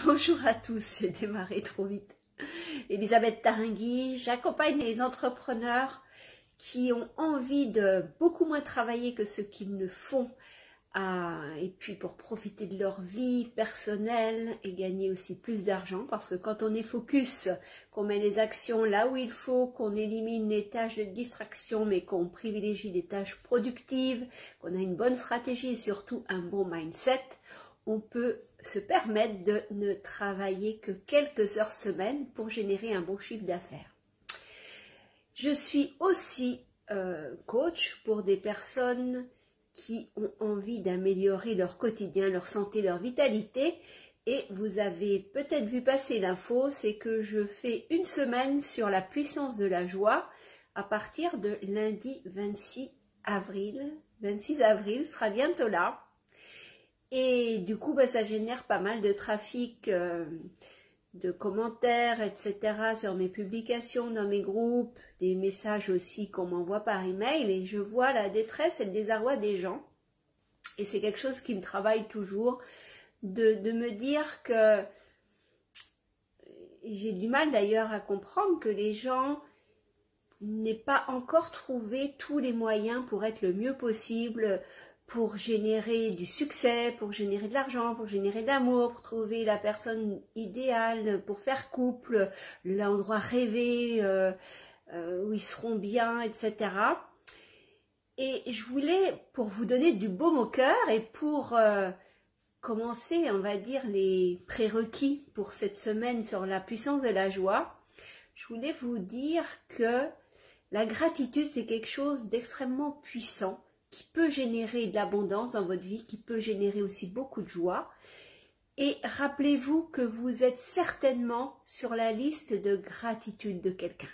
Bonjour à tous, j'ai démarré trop vite. Elisabeth Taringui, j'accompagne les entrepreneurs qui ont envie de beaucoup moins travailler que ce qu'ils ne font, et puis pour profiter de leur vie personnelle et gagner aussi plus d'argent, parce que quand on est focus, qu'on met les actions là où il faut, qu'on élimine les tâches de distraction, mais qu'on privilégie des tâches productives, qu'on a une bonne stratégie et surtout un bon mindset, on peut se permettre de ne travailler que quelques heures semaine pour générer un bon chiffre d'affaires. Je suis aussi coach pour des personnes qui ont envie d'améliorer leur quotidien, leur santé, leur vitalité. Et vous avez peut-être vu passer l'info, c'est que je fais une semaine sur la puissance de la joie à partir de lundi 26 avril. 26 avril sera bientôt là. Et du coup, ça génère pas mal de trafic, de commentaires, etc. sur mes publications, dans mes groupes, des messages aussi qu'on m'envoie par email. Et je vois la détresse et le désarroi des gens. Et c'est quelque chose qui me travaille toujours, de me dire que j'ai du mal d'ailleurs à comprendre que les gens n'aient pas encore trouvé tous les moyens pour être le mieux possible, pour générer du succès, pour générer de l'argent, pour générer de l'amour, pour trouver la personne idéale, pour faire couple, l'endroit rêvé, où ils seront bien, etc. Et je voulais, pour vous donner du baume au cœur et pour commencer, on va dire, les prérequis pour cette semaine sur la puissance de la joie, je voulais vous dire que la gratitude, c'est quelque chose d'extrêmement puissant, qui peut générer de l'abondance dans votre vie, qui peut générer aussi beaucoup de joie. Et rappelez-vous que vous êtes certainement sur la liste de gratitude de quelqu'un.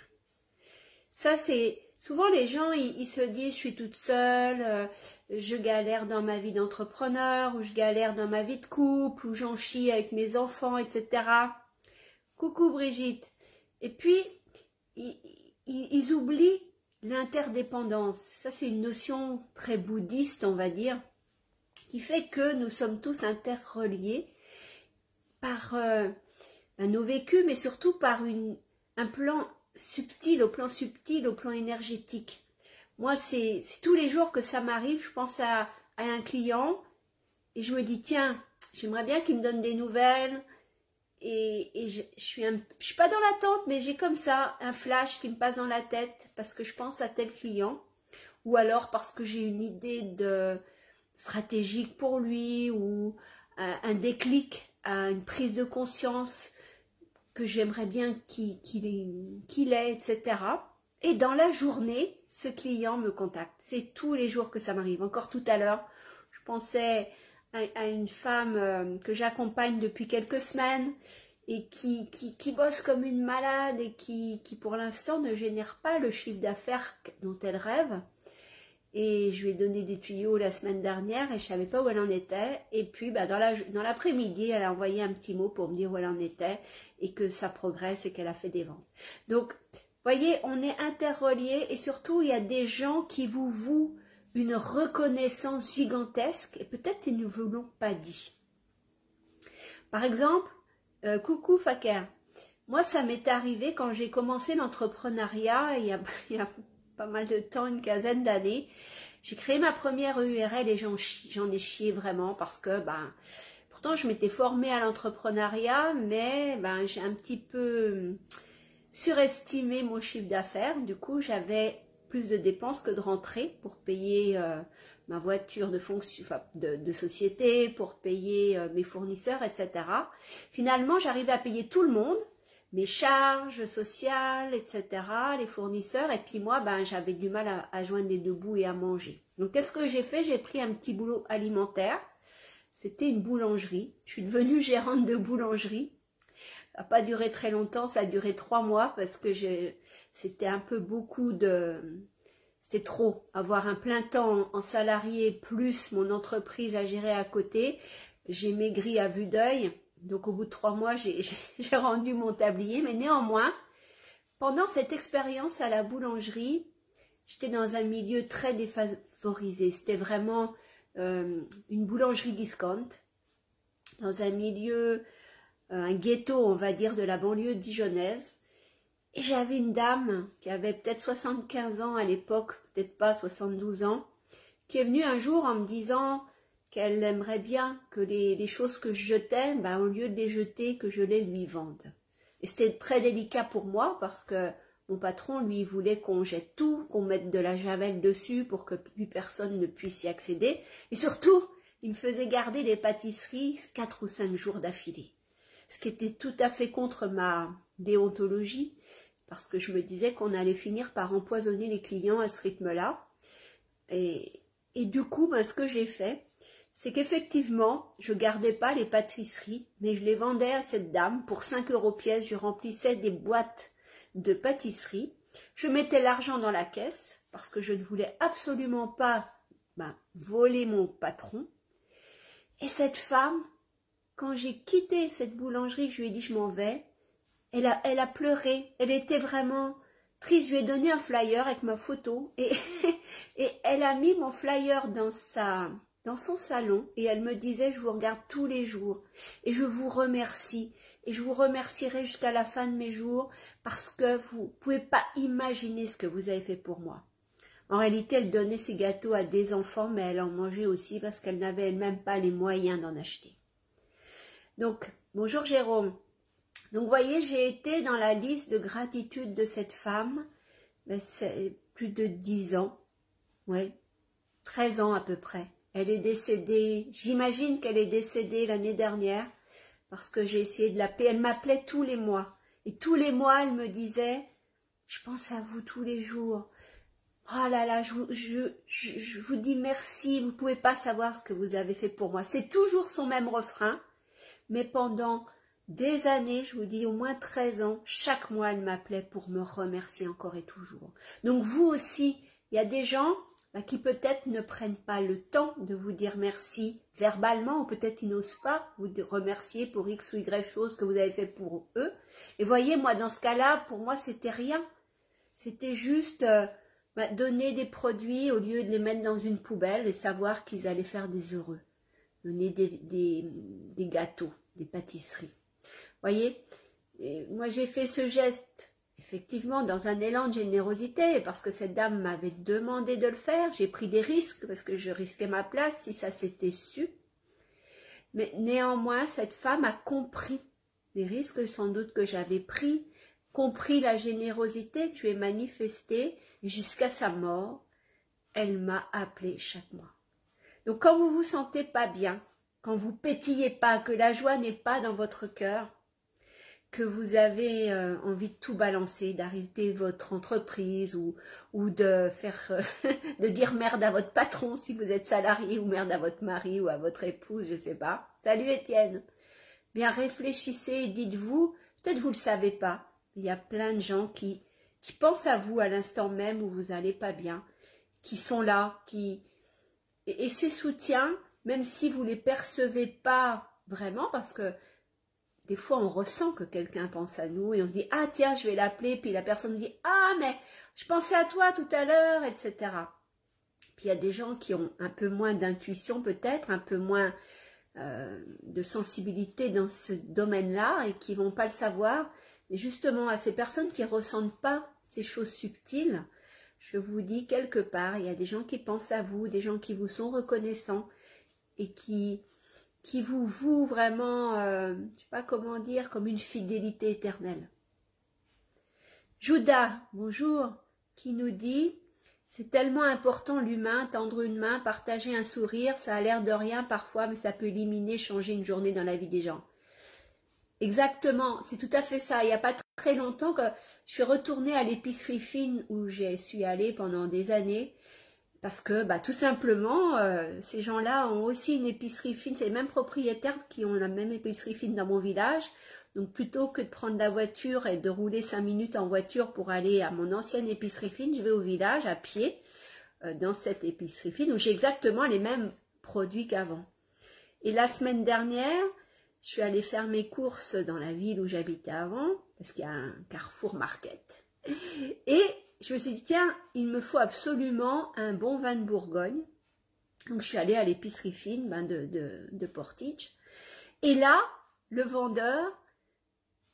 Ça, c'est souvent les gens, ils se disent, je suis toute seule, je galère dans ma vie d'entrepreneur, ou je galère dans ma vie de couple, ou j'en chie avec mes enfants, etc. Coucou Brigitte. Et puis, ils oublient l'interdépendance. Ça, c'est une notion très bouddhiste, on va dire, qui fait que nous sommes tous interreliés par nos vécus, mais surtout par un plan subtil, au plan énergétique. Moi, c'est tous les jours que ça m'arrive, je pense à un client et je me dis, tiens, j'aimerais bien qu'il me donne des nouvelles. Et je suis pas dans l'attente, mais j'ai comme ça un flash qui me passe dans la tête parce que je pense à tel client, ou alors parce que j'ai une idée stratégique pour lui, ou un déclic, une prise de conscience que j'aimerais bien qu'il ait, etc. Et dans la journée, ce client me contacte. C'est tous les jours que ça m'arrive. Encore tout à l'heure, je pensais à une femme que j'accompagne depuis quelques semaines et qui bosse comme une malade et qui pour l'instant ne génère pas le chiffre d'affaires dont elle rêve. Et je lui ai donné des tuyaux la semaine dernière et je ne savais pas où elle en était. Et puis dans l'après-midi, elle a envoyé un petit mot pour me dire où elle en était et que ça progresse et qu'elle a fait des ventes. Donc, voyez, on est interreliés et surtout, il y a des gens qui vous vouent une reconnaissance gigantesque et peut-être ils ne vous l'ont pas dit. Par exemple, coucou Faker, moi ça m'est arrivé quand j'ai commencé l'entrepreneuriat il y a pas mal de temps, une quinzaine d'années. J'ai créé ma première URL et j'en ai chié vraiment parce que pourtant je m'étais formée à l'entrepreneuriat, mais j'ai un petit peu surestimé mon chiffre d'affaires. Du coup, j'avais plus de dépenses que de rentrées pour payer ma voiture de société, pour payer mes fournisseurs, etc. Finalement, j'arrivais à payer tout le monde, mes charges sociales, etc., les fournisseurs, et puis moi, j'avais du mal à joindre les deux bouts et à manger. Donc, qu'est-ce que j'ai fait? J'ai pris un petit boulot alimentaire. C'était une boulangerie. Je suis devenue gérante de boulangerie. Ça n'a pas duré très longtemps, ça a duré 3 mois parce que c'était un peu beaucoup c'était trop. Avoir un plein temps en salarié plus mon entreprise à gérer à côté. J'ai maigri à vue d'œil. Donc au bout de 3 mois, j'ai rendu mon tablier. Mais néanmoins, pendant cette expérience à la boulangerie, j'étais dans un milieu très défavorisé. C'était vraiment une boulangerie discount. Dans un milieu un ghetto, on va dire, de la banlieue dijonnaise. Et j'avais une dame qui avait peut-être 75 ans à l'époque, peut-être pas 72 ans, qui est venue un jour en me disant qu'elle aimerait bien que les choses que je jetais, ben, au lieu de les jeter, que je les lui vende. Et c'était très délicat pour moi parce que mon patron, lui, voulait qu'on jette tout, qu'on mette de la javel dessus pour que plus personne ne puisse y accéder. Et surtout, il me faisait garder des pâtisseries 4 ou 5 jours d'affilée. Ce qui était tout à fait contre ma déontologie, parce que je me disais qu'on allait finir par empoisonner les clients à ce rythme-là. Et du coup, ben, ce que j'ai fait, c'est qu'effectivement, je ne gardais pas les pâtisseries, mais je les vendais à cette dame pour 5 € pièce. Je remplissais des boîtes de pâtisserie. Je mettais l'argent dans la caisse, parce que je ne voulais absolument pas voler mon patron. Et cette femme, quand j'ai quitté cette boulangerie, je lui ai dit je m'en vais, elle a pleuré, elle était vraiment triste. Je lui ai donné un flyer avec ma photo et elle a mis mon flyer dans son salon et elle me disait je vous regarde tous les jours et je vous remercie et je vous remercierai jusqu'à la fin de mes jours parce que vous ne pouvez pas imaginer ce que vous avez fait pour moi. En réalité, elle donnait ses gâteaux à des enfants, mais elle en mangeait aussi parce qu'elle n'avait elle-même pas les moyens d'en acheter. Donc, bonjour Jérôme. Donc, vous voyez, j'ai été dans la liste de gratitude de cette femme, mais c'est plus de 10 ans, ouais, 13 ans à peu près. Elle est décédée, j'imagine qu'elle est décédée l'année dernière, parce que j'ai essayé de l'appeler. Elle m'appelait tous les mois, et tous les mois, elle me disait, je pense à vous tous les jours. Oh là là, je vous dis merci, vous ne pouvez pas savoir ce que vous avez fait pour moi. C'est toujours son même refrain, mais pendant des années, je vous dis au moins 13 ans, chaque mois elle m'appelait pour me remercier encore et toujours. Donc vous aussi, il y a des gens qui peut-être ne prennent pas le temps de vous dire merci verbalement, ou peut-être ils n'osent pas vous remercier pour X ou Y chose que vous avez fait pour eux. Et voyez, moi dans ce cas-là, pour moi c'était rien. C'était juste donner des produits au lieu de les mettre dans une poubelle et savoir qu'ils allaient faire des heureux. Donner des gâteaux, des pâtisseries. Voyez, et moi j'ai fait ce geste, effectivement, dans un élan de générosité, parce que cette dame m'avait demandé de le faire. J'ai pris des risques, parce que je risquais ma place si ça s'était su. Mais néanmoins, cette femme a compris les risques sans doute que j'avais pris, compris la générosité que je lui ai manifestée, et jusqu'à sa mort, elle m'a appelée chaque mois. Donc quand vous vous sentez pas bien, quand vous pétillez pas, que la joie n'est pas dans votre cœur, que vous avez envie de tout balancer, d'arrêter votre entreprise ou de faire de dire merde à votre patron si vous êtes salarié, ou merde à votre mari ou à votre épouse, je sais pas. Salut Étienne. Bien réfléchissez et dites-vous, peut-être vous le savez pas, il y a plein de gens qui pensent à vous à l'instant même où vous allez pas bien, qui sont là, et ces soutiens, même si vous les percevez pas vraiment, parce que des fois, on ressent que quelqu'un pense à nous et on se dit « Ah tiens, je vais l'appeler », puis la personne nous dit « Ah mais je pensais à toi tout à l'heure », etc. Puis il y a des gens qui ont un peu moins d'intuition peut-être, un peu moins de sensibilité dans ce domaine-là et qui ne vont pas le savoir. Mais justement, à ces personnes qui ne ressentent pas ces choses subtiles, je vous dis quelque part, il y a des gens qui pensent à vous, des gens qui vous sont reconnaissants et qui vous vouent vraiment, je ne sais pas comment dire, comme une fidélité éternelle. Judas, bonjour, qui nous dit « C'est tellement important l'humain, tendre une main, partager un sourire, ça a l'air de rien parfois, mais ça peut éliminer, changer une journée dans la vie des gens. » Exactement, c'est tout à fait ça. Il n'y a pas très longtemps que je suis retournée à l'épicerie fine où j'y suis allée pendant des années. Parce que tout simplement, ces gens-là ont aussi une épicerie fine. C'est les mêmes propriétaires qui ont la même épicerie fine dans mon village. Donc plutôt que de prendre la voiture et de rouler 5 minutes en voiture pour aller à mon ancienne épicerie fine, je vais au village à pied dans cette épicerie fine où j'ai exactement les mêmes produits qu'avant. Et la semaine dernière, je suis allée faire mes courses dans la ville où j'habitais avant, parce qu'il y a un Carrefour Market. Et je me suis dit, tiens, il me faut absolument un bon vin de Bourgogne. Donc, je suis allée à l'épicerie fine de Portage. Et là, le vendeur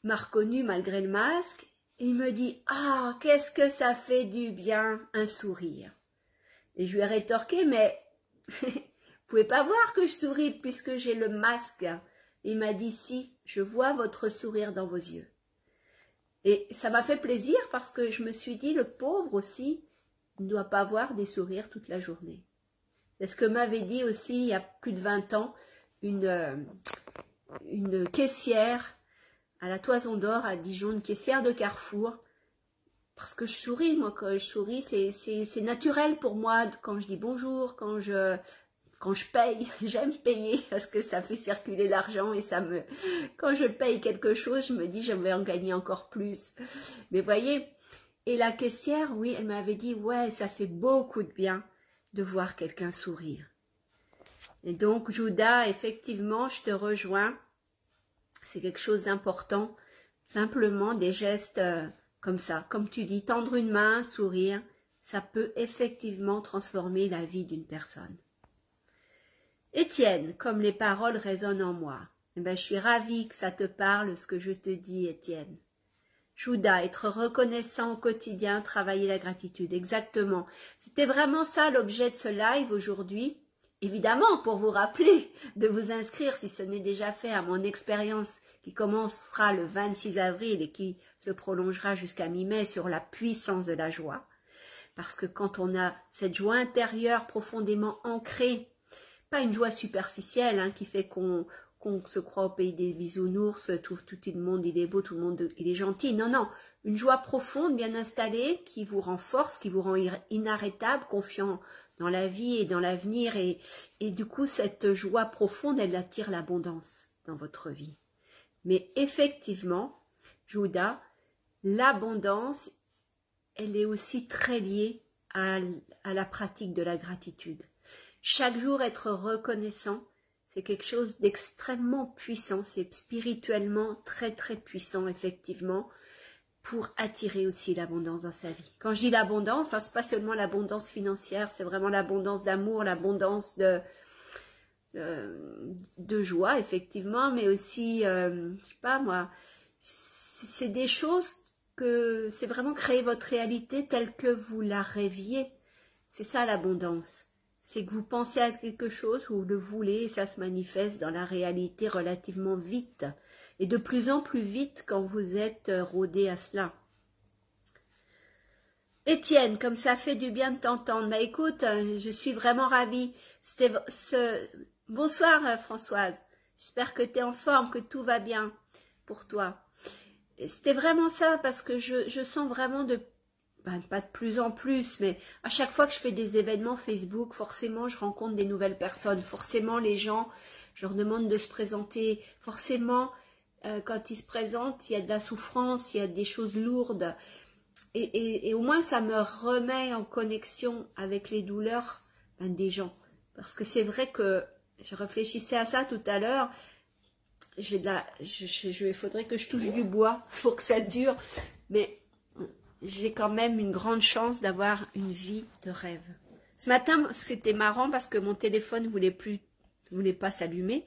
m'a reconnu malgré le masque. Et il me dit « Ah, qu'est-ce que ça fait du bien, un sourire !» Et je lui ai rétorqué « Mais vous pouvez pas voir que je souris puisque j'ai le masque. » Il m'a dit « Si, je vois votre sourire dans vos yeux. » Et ça m'a fait plaisir parce que je me suis dit « Le pauvre aussi, il ne doit pas avoir des sourires toute la journée. » C'est ce que m'avait dit aussi il y a plus de 20 ans une caissière à la Toison d'Or à Dijon, une caissière de Carrefour, parce que je souris, moi, quand je souris, c'est naturel pour moi, quand je dis bonjour, quand je paye, j'aime payer, parce que ça fait circuler l'argent, et quand je paye quelque chose, je me dis, je vais en gagner encore plus. Mais voyez, et la caissière, oui, elle m'avait dit, ouais, ça fait beaucoup de bien de voir quelqu'un sourire. Et donc, Judas, effectivement, je te rejoins. C'est quelque chose d'important, simplement des gestes comme ça, comme tu dis, tendre une main, sourire, ça peut effectivement transformer la vie d'une personne. Étienne, comme les paroles résonnent en moi, eh ben, je suis ravie que ça te parle ce que je te dis, Étienne. Judas, être reconnaissant au quotidien, travailler la gratitude, exactement. C'était vraiment ça l'objet de ce live aujourd'hui. Évidemment, pour vous rappeler de vous inscrire, si ce n'est déjà fait, à mon expérience qui commencera le 26 avril et qui se prolongera jusqu'à mi-mai sur la puissance de la joie. Parce que quand on a cette joie intérieure profondément ancrée, pas une joie superficielle hein, qui fait qu'on se croit au pays des bisounours, tout le monde il est beau, tout le monde il est gentil. Non, non, une joie profonde, bien installée, qui vous renforce, qui vous rend inarrêtable, confiant dans la vie et dans l'avenir. Et du coup, cette joie profonde, elle attire l'abondance dans votre vie. Mais effectivement, Judas, l'abondance, elle est aussi très liée à la pratique de la gratitude. Chaque jour, être reconnaissant, c'est quelque chose d'extrêmement puissant, c'est spirituellement très très puissant, effectivement, pour attirer aussi l'abondance dans sa vie. Quand je dis l'abondance, hein, ce n'est pas seulement l'abondance financière, c'est vraiment l'abondance d'amour, l'abondance de joie, effectivement, mais aussi, je sais pas moi, c'est des choses que c'est vraiment créer votre réalité telle que vous la rêviez. C'est ça l'abondance. C'est que vous pensez à quelque chose, vous le voulez, et ça se manifeste dans la réalité relativement vite. Et de plus en plus vite quand vous êtes rodé à cela. Étienne, comme ça fait du bien de t'entendre. Mais écoute, je suis vraiment ravie. Bonsoir Françoise. J'espère que tu es en forme, que tout va bien pour toi. C'était vraiment ça, parce que je sens vraiment pas de plus en plus, mais à chaque fois que je fais des événements Facebook, forcément je rencontre des nouvelles personnes, forcément les gens, je leur demande de se présenter, forcément quand ils se présentent, il y a de la souffrance, il y a des choses lourdes, et au moins ça me remet en connexion avec les douleurs des gens, parce que c'est vrai que je réfléchissais à ça tout à l'heure, il faudrait que je touche du bois pour que ça dure, mais j'ai quand même une grande chance d'avoir une vie de rêve. Ce matin, c'était marrant parce que mon téléphone voulait pas s'allumer.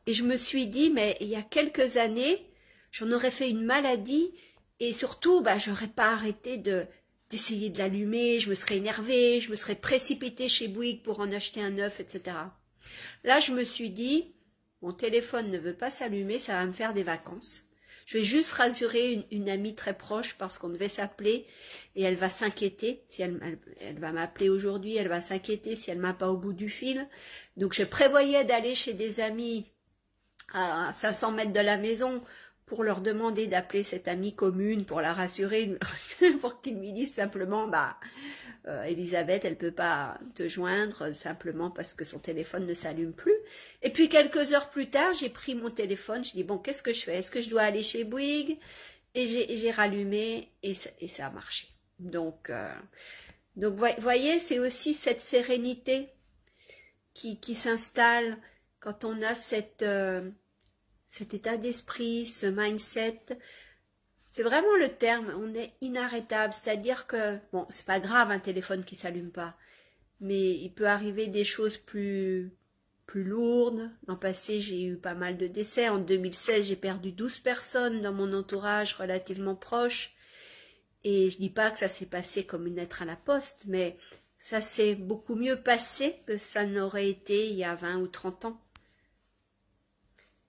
Et je me suis dit, mais il y a quelques années, j'en aurais fait une maladie et surtout, j'aurais pas arrêté d'essayer de l'allumer, je me serais énervée, je me serais précipitée chez Bouygues pour en acheter un neuf, etc. Là, je me suis dit, mon téléphone ne veut pas s'allumer, ça va me faire des vacances. Je vais juste rassurer une amie très proche parce qu'on devait s'appeler et elle va s'inquiéter. Si elle va m'appeler aujourd'hui, elle va s'inquiéter si elle m'a pas au bout du fil. Donc je prévoyais d'aller chez des amis à 500 mètres de la maison pour leur demander d'appeler cette amie commune pour la rassurer, pour qu'ils lui disent simplement Elisabeth, elle peut pas te joindre simplement parce que son téléphone ne s'allume plus. Et puis quelques heures plus tard, j'ai pris mon téléphone, je dis bon, qu'est-ce que je fais? Est-ce que je dois aller chez Bouygues? Et j'ai rallumé et ça a marché. Donc voyez, c'est aussi cette sérénité qui s'installe quand on a cet état d'esprit, ce mindset. C'est vraiment le terme, on est inarrêtable, c'est-à-dire que, bon, c'est pas grave un téléphone qui s'allume pas, mais il peut arriver des choses plus plus lourde. L'an passé, j'ai eu pas mal de décès. En 2016, j'ai perdu 12 personnes dans mon entourage relativement proche. Et je dis pas que ça s'est passé comme une lettre à la poste, mais ça s'est beaucoup mieux passé que ça n'aurait été il y a 20 ou 30 ans.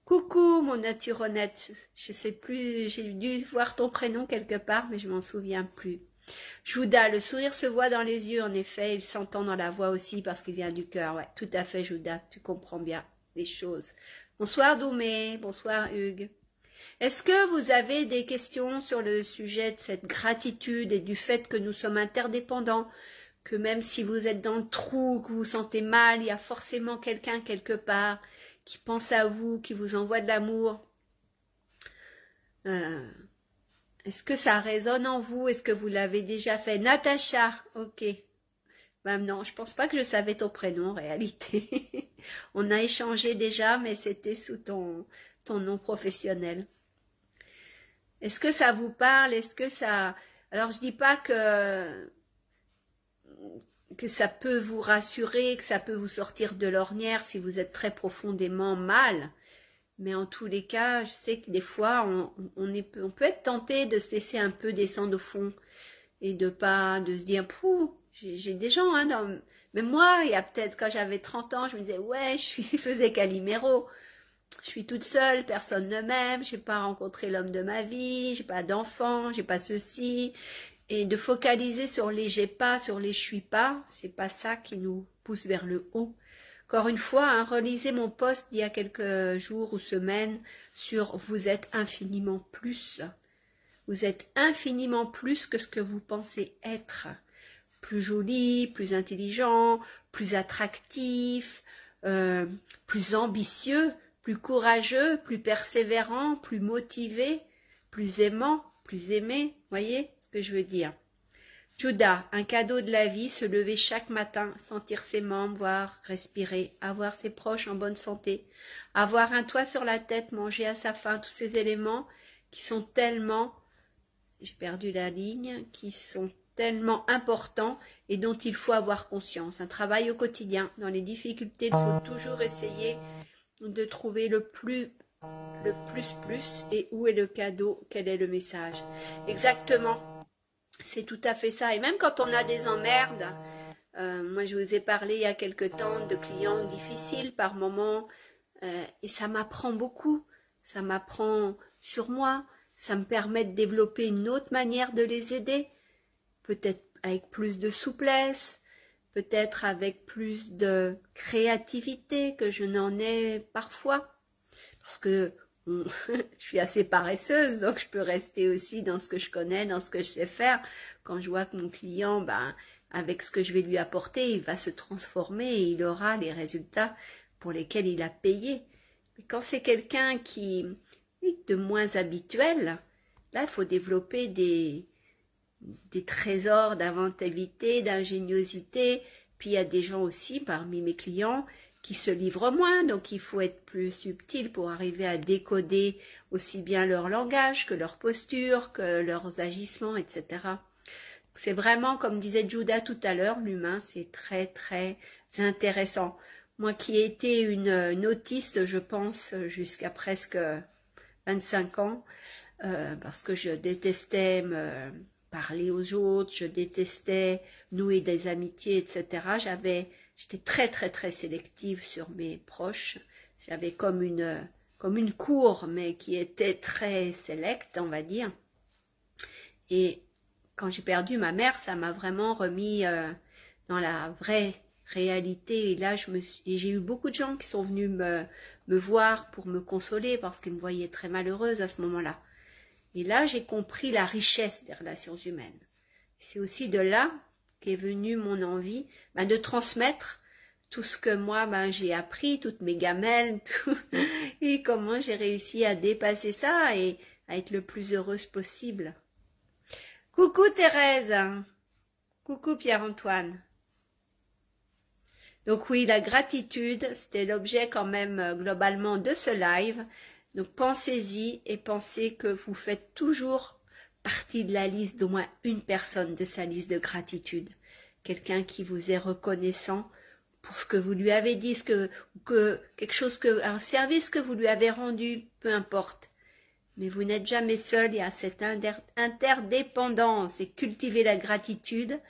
Coucou mon naturonnette, je sais plus, j'ai dû voir ton prénom quelque part, mais je m'en souviens plus. Jouda, le sourire se voit dans les yeux, en effet, il s'entend dans la voix aussi parce qu'il vient du cœur. Ouais, tout à fait, Jouda, tu comprends bien les choses. Bonsoir Doumé, bonsoir Hugues. Est-ce que vous avez des questions sur le sujet de cette gratitude et du fait que nous sommes interdépendants, que même si vous êtes dans le trou, que vous vous sentez mal, il y a forcément quelqu'un quelque part qui pense à vous, qui vous envoie de l'amour. Est-ce que ça résonne en vous? Est-ce que vous l'avez déjà fait? Natacha, ok. Ben non, je pense pas que je savais ton prénom en réalité. On a échangé déjà, mais c'était sous ton nom professionnel. Est-ce que ça vous parle? Est-ce que ça... Alors je dis pas que ça peut vous rassurer, que ça peut vous sortir de l'ornière si vous êtes très profondément mal. Mais en tous les cas, je sais que des fois, on peut être tenté de se laisser un peu descendre au fond et de se dire, pouh, j'ai des gens, hein, mais moi, il y a peut-être, quand j'avais 30 ans, je me disais, ouais, je faisais Calimero. Je suis toute seule, personne ne m'aime, j'ai pas rencontré l'homme de ma vie, j'ai pas d'enfant, j'ai pas ceci. Et de focaliser sur les j'ai pas, sur les je suis pas, c'est pas ça qui nous pousse vers le haut. Encore une fois, hein, relisez mon post d'il y a quelques jours ou semaines sur vous êtes infiniment plus. Vous êtes infiniment plus que ce que vous pensez être. Plus joli, plus intelligent, plus attractif, plus ambitieux, plus courageux, plus persévérant, plus motivé, plus aimant, plus aimé. Voyez ce que je veux dire? Judas, un cadeau de la vie, se lever chaque matin, sentir ses membres, voir, respirer, avoir ses proches en bonne santé, avoir un toit sur la tête, manger à sa faim, tous ces éléments qui sont tellement, j'ai perdu la ligne, qui sont tellement importants et dont il faut avoir conscience. Un travail au quotidien, dans les difficultés, il faut toujours essayer de trouver le plus et où est le cadeau, quel est le message. Exactement. C'est tout à fait ça. Et même quand on a des emmerdes, moi je vous ai parlé il y a quelque temps de clients difficiles par moment, et ça m'apprend beaucoup. Ça m'apprend sur moi. Ça me permet de développer une autre manière de les aider. Peut-être avec plus de souplesse, peut-être avec plus de créativité que je n'en ai parfois. Parce que je suis assez paresseuse, donc je peux rester aussi dans ce que je connais, dans ce que je sais faire. Quand je vois que mon client, avec ce que je vais lui apporter, il va se transformer et il aura les résultats pour lesquels il a payé. Mais quand c'est quelqu'un qui est de moins habituel, là, il faut développer des trésors d'inventivité, d'ingéniosité. Puis il y a des gens aussi, parmi mes clients, qui se livrent moins, donc il faut être plus subtil pour arriver à décoder aussi bien leur langage que leur posture, que leurs agissements, etc. C'est vraiment, comme disait Judah tout à l'heure, l'humain, c'est très très intéressant. Moi qui ai été une autiste, je pense, jusqu'à presque 25 ans, parce que je détestais me parler aux autres, je détestais nouer des amitiés, etc. J'étais très très très sélective sur mes proches. J'avais comme une cour, mais qui était très sélecte, on va dire. Et quand j'ai perdu ma mère, ça m'a vraiment remis dans la vraie réalité. Et là, j'ai eu beaucoup de gens qui sont venus me voir pour me consoler parce qu'ils me voyaient très malheureuse à ce moment-là. Et là, j'ai compris la richesse des relations humaines. C'est aussi de là qu'est venue mon envie de transmettre tout ce que moi j'ai appris, toutes mes gamelles, et comment j'ai réussi à dépasser ça et à être le plus heureuse possible. Coucou Thérèse, coucou Pierre-Antoine. Donc oui, la gratitude, c'était l'objet quand même globalement de ce live. Donc pensez-y et pensez que vous faites toujours partie de la liste d'au moins une personne de sa liste de gratitude. Quelqu'un qui vous est reconnaissant pour ce que vous lui avez dit, quelque chose un service que vous lui avez rendu, peu importe. Mais vous n'êtes jamais seul, il y a cette interdépendance et cultiver la gratitude,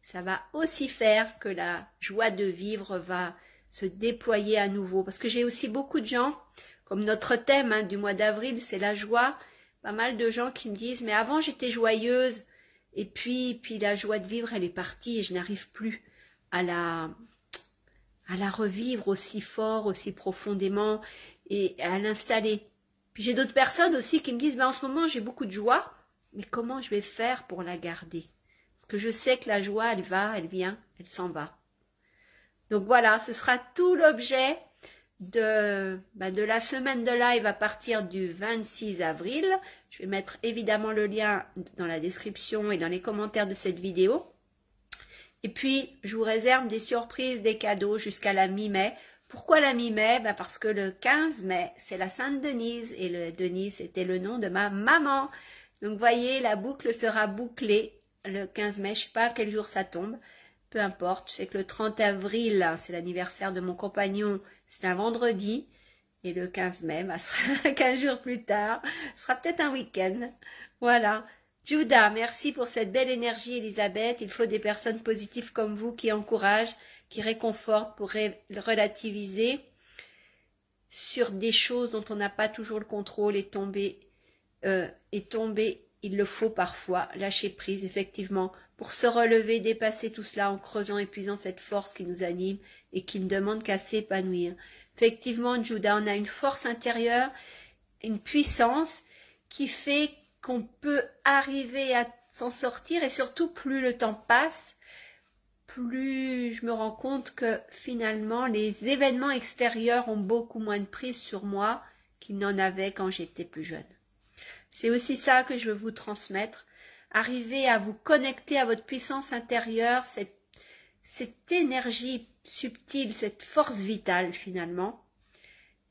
ça va aussi faire que la joie de vivre va se déployer à nouveau. Parce que j'ai aussi beaucoup de gens, comme notre thème du mois d'avril, c'est la joie, pas mal de gens qui me disent, mais avant j'étais joyeuse, et puis la joie de vivre, elle est partie et je n'arrive plus à la revivre aussi fort, aussi profondément et à l'installer. Puis j'ai d'autres personnes aussi qui me disent, en ce moment j'ai beaucoup de joie, mais comment je vais faire pour la garder? Parce que je sais que la joie, elle va, elle vient, elle s'en va. Donc voilà, ce sera tout l'objet de la semaine de live à partir du 26 avril. Je vais mettre évidemment le lien dans la description et dans les commentaires de cette vidéo. Et puis, je vous réserve des surprises, des cadeaux jusqu'à la mi-mai. Pourquoi la mi-mai? Parce que le 15 mai, c'est la Sainte Denise. Et Denise, c'était le nom de ma maman. Donc, voyez, la boucle sera bouclée le 15 mai. Je ne sais pas à quel jour ça tombe. Peu importe. Je sais que le 30 avril, c'est l'anniversaire de mon compagnon. C'est un vendredi. Et le 15 mai, sera 15 jours plus tard. Ce sera peut-être un week-end. Voilà. Judah, merci pour cette belle énergie, Elisabeth. Il faut des personnes positives comme vous qui encouragent, qui réconfortent pour relativiser sur des choses dont on n'a pas toujours le contrôle et tomber, il le faut parfois, lâcher prise, effectivement, pour se relever, dépasser tout cela en creusant et puisant cette force qui nous anime et qui ne demande qu'à s'épanouir. Effectivement, Judah, on a une force intérieure, une puissance qui fait qu'on peut arriver à s'en sortir et surtout plus le temps passe, plus je me rends compte que finalement les événements extérieurs ont beaucoup moins de prise sur moi qu'ils n'en avaient quand j'étais plus jeune. C'est aussi ça que je veux vous transmettre, arriver à vous connecter à votre puissance intérieure, cette énergie subtile, cette force vitale finalement.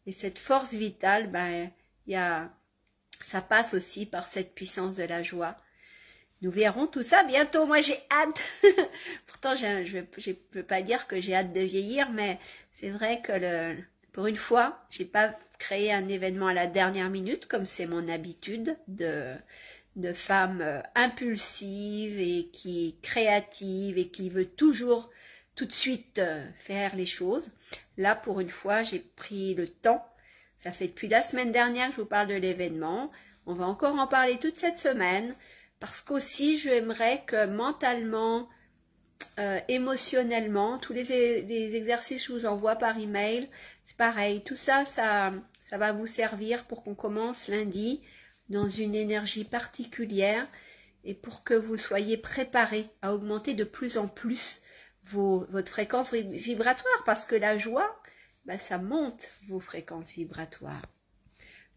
Et cette force vitale, ça passe aussi par cette puissance de la joie. Nous verrons tout ça bientôt. Moi, j'ai hâte. Pourtant, je ne veux pas dire que j'ai hâte de vieillir, mais c'est vrai que pour une fois, j'ai pas créé un événement à la dernière minute, comme c'est mon habitude de femme impulsive et qui est créative et qui veut toujours tout de suite faire les choses. Là, pour une fois, j'ai pris le temps. Ça fait depuis la semaine dernière que je vous parle de l'événement. On va encore en parler toute cette semaine parce qu'aussi, j'aimerais que mentalement, émotionnellement, tous les exercices que je vous envoie par email, c'est pareil. Tout ça, ça va vous servir pour qu'on commence lundi dans une énergie particulière et pour que vous soyez préparés à augmenter de plus en plus votre fréquence vibratoire parce que la joie, ça monte vos fréquences vibratoires.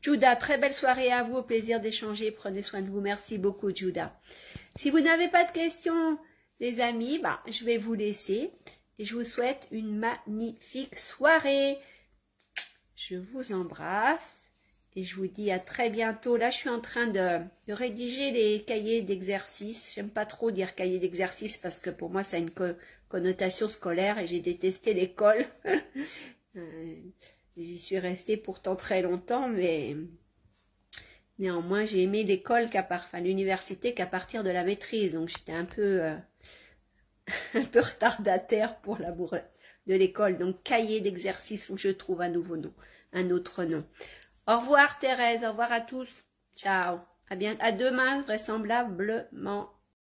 Judah, très belle soirée à vous, au plaisir d'échanger, prenez soin de vous, merci beaucoup Judah. Si vous n'avez pas de questions, les amis, je vais vous laisser et je vous souhaite une magnifique soirée. Je vous embrasse et je vous dis à très bientôt. Là, je suis en train de rédiger les cahiers d'exercice. J'aime pas trop dire cahier d'exercice parce que pour moi, ça a une connotation scolaire et j'ai détesté l'école. J'y suis restée pourtant très longtemps, mais néanmoins, j'ai aimé l'école l'université qu'à partir de la maîtrise. Donc, j'étais un peu retardataire pour l'amour de l'école. Donc, cahier d'exercice où je trouve un autre nom. Au revoir Thérèse, au revoir à tous. Ciao. À demain, vraisemblablement.